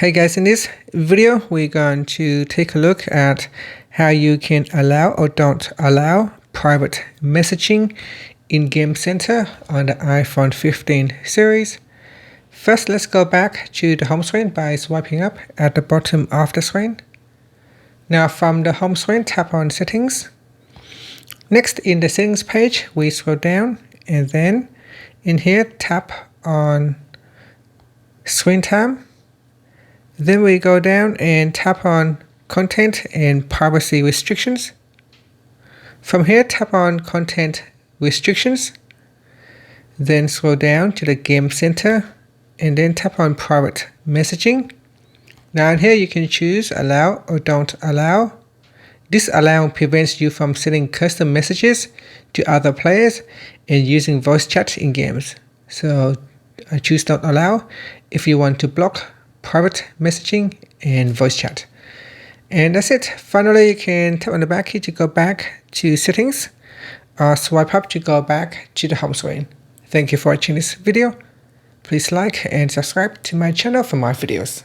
Hey guys, in this video we're going to take a look at how you can allow or don't allow private messaging in Game Center on the iPhone 15 series. First, let's go back to the home screen by swiping up at the bottom of the screen. Now from the home screen, tap on Settings. Next, in the Settings page, we scroll down and then in here tap on Screen Time. Then we go down and tap on Content and Privacy Restrictions. From here, tap on Content Restrictions. Then scroll down to the Game Center and then tap on Private Messaging. Now in here you can choose Allow or Don't Allow. This allow prevents you from sending custom messages to other players and using voice chat in games. So I choose Don't Allow if you want to block private messaging and voice chat. And that's it. Finally, you can tap on the back key to go back to Settings or swipe up to go back to the home screen. Thank you for watching this video. Please like and subscribe to my channel for more videos.